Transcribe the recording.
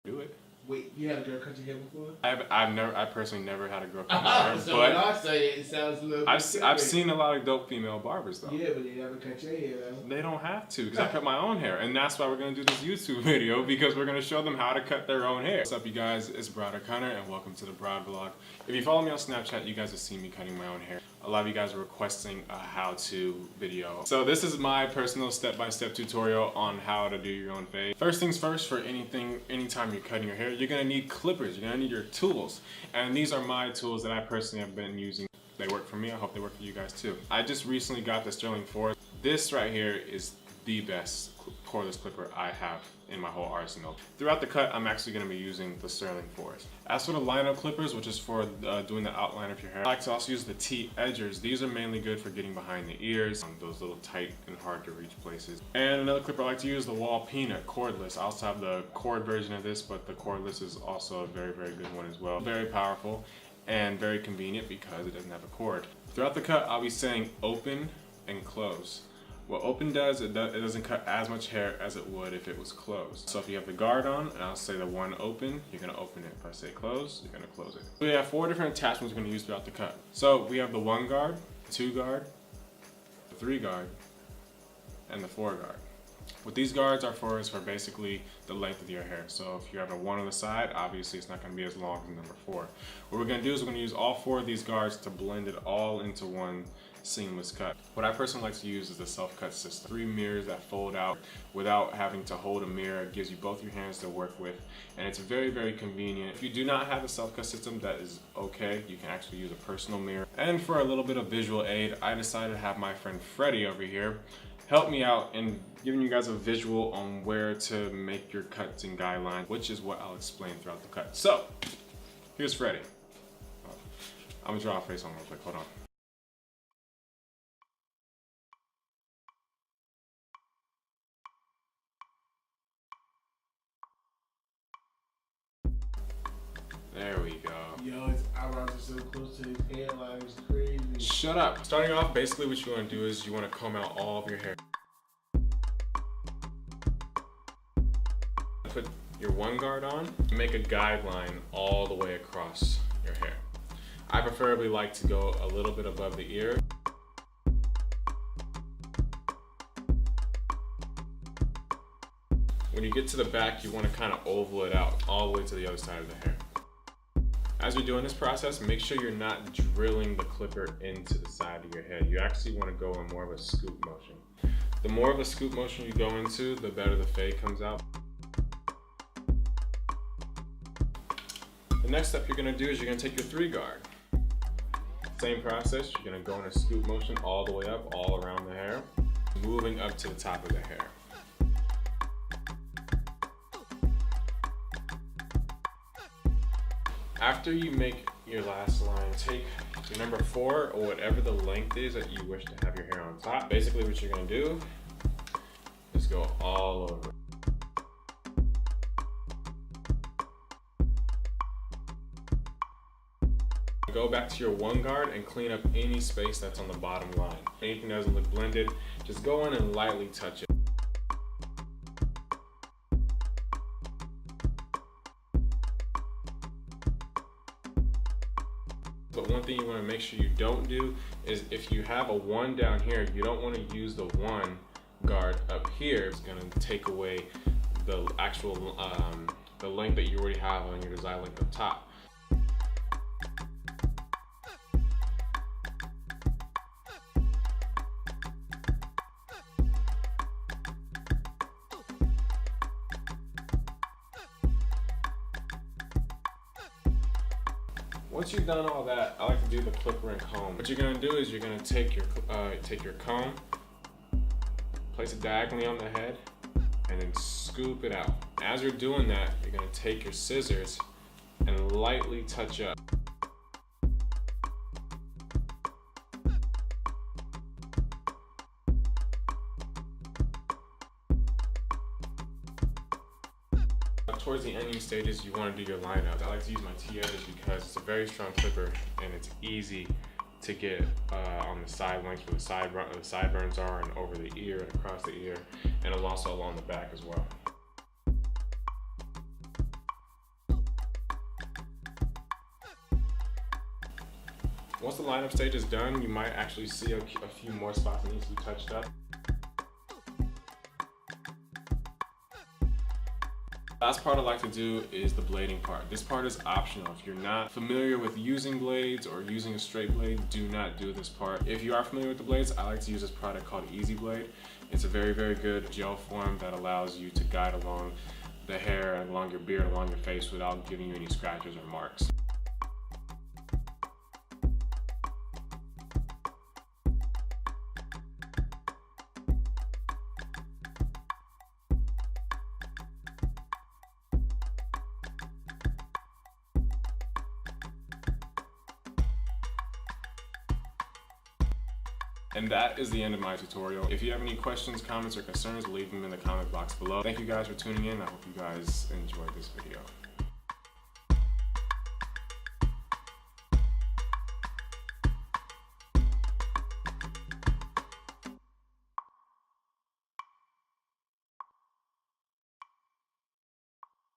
do it. Wait, you had a girl cut your hair before? I personally never had a girl cut my hair, so but when I say it sounds a little bit I've seen a lot of dope female barbers though. Yeah, but they never cut your hair though. They don't have to, because I cut my own hair, and that's why we're gonna do this YouTube video, because we're gonna show them how to cut their own hair. What's up, you guys? It's Brad Connor, and welcome to the Brad Vlog. If you follow me on Snapchat, you guys have seen me cutting my own hair. A lot of you guys are requesting a how-to video. So this is my personal step-by-step tutorial on how to do your own fade. First things first, for anytime you're cutting your hair, you're gonna need clippers, you're gonna need your tools. And these are my tools that I personally have been using. They work for me, I hope they work for you guys too. I just recently got the Sterling 4. This right here is the best cordless clipper I have in my whole arsenal. Throughout the cut, I'm actually going to be using the Sterling 4s. As for the line-up clippers, which is for doing the outline of your hair, I like to also use the T-Edjers. These are mainly good for getting behind the ears, those little tight and hard to reach places. And another clipper I like to use, the Wahl Peanut cordless. I also have the cord version of this, but the cordless is also a very, very good one as well. Very powerful and very convenient because it doesn't have a cord. Throughout the cut, I'll be saying open and close. What open does, it doesn't cut as much hair as it would if it was closed. So if you have the guard on, and I'll say the one open, you're gonna open it. If I say close, you're gonna close it. We have 4 different attachments we're gonna use throughout the cut. So we have the 1 guard, 2 guard, the 3 guard, and the 4 guard. What these guards are for is for basically the length of your hair. So if you have a 1 on the side, obviously it's not gonna be as long as number 4. What we're gonna do is we're gonna use all 4 of these guards to blend it all into one seamless cut. What I personally like to use is the self-cut system. 3 mirrors that fold out without having to hold a mirror. It gives you both your hands to work with, and it's very, very convenient. If you do not have a self-cut system, that is okay. You can actually use a personal mirror. And for a little bit of visual aid, I decided to have my friend Freddie over here help me out in giving you guys a visual on where to make your cuts and guidelines, which is what I'll explain throughout the cut. So, here's Freddie. I'm gonna draw a face on real quick, hold on. There we go. Yo, his eyebrows are so close to his hairline, it's crazy. Shut up. Starting off, basically what you want to do is you want to comb out all of your hair. Put your 1 guard on, make a guideline all the way across your hair. I preferably like to go a little bit above the ear. When you get to the back, you want to kind of oval it out all the way to the other side of the hair. As you're doing this process, make sure you're not drilling the clipper into the side of your head. You actually want to go in more of a scoop motion. The more of a scoop motion you go into, the better the fade comes out. The next step you're going to do is you're going to take your 3 guard. Same process, you're going to go in a scoop motion all the way up, all around the hair, moving up to the top of the hair. After you make your last line, take your number 4 or whatever the length is that you wish to have your hair on top. Basically what you're gonna do is go all over. Go back to your 1 guard and clean up any space that's on the bottom line. Anything that doesn't look blended, just go in and lightly touch it. But one thing you want to make sure you don't do is if you have a 1 down here, you don't want to use the 1 guard up here. It's going to take away the actual the length that you already have on your desired length up top. Once you've done all that, I like to do the clipper and comb. What you're gonna do is you're gonna take your comb, place it diagonally on the head, and then scoop it out. As you're doing that, you're gonna take your scissors and lightly touch up. Towards the ending stages, you want to do your lineup. I like to use my T-Edjers because it's a very strong clipper and it's easy to get on the side length where the sideburns are, and over the ear and across the ear, and also along the back as well. Once the lineup stage is done, you might actually see a few more spots that need to be touched up. Last part I like to do is the blading part. This part is optional. If you're not familiar with using blades or using a straight blade, do not do this part. If you are familiar with the blades, I like to use this product called Easy Blade. It's a very, very good gel form that allows you to guide along the hair, along your beard, along your face without giving you any scratches or marks. And that is the end of my tutorial. If you have any questions, comments, or concerns, leave them in the comment box below. Thank you guys for tuning in. I hope you guys enjoyed this video.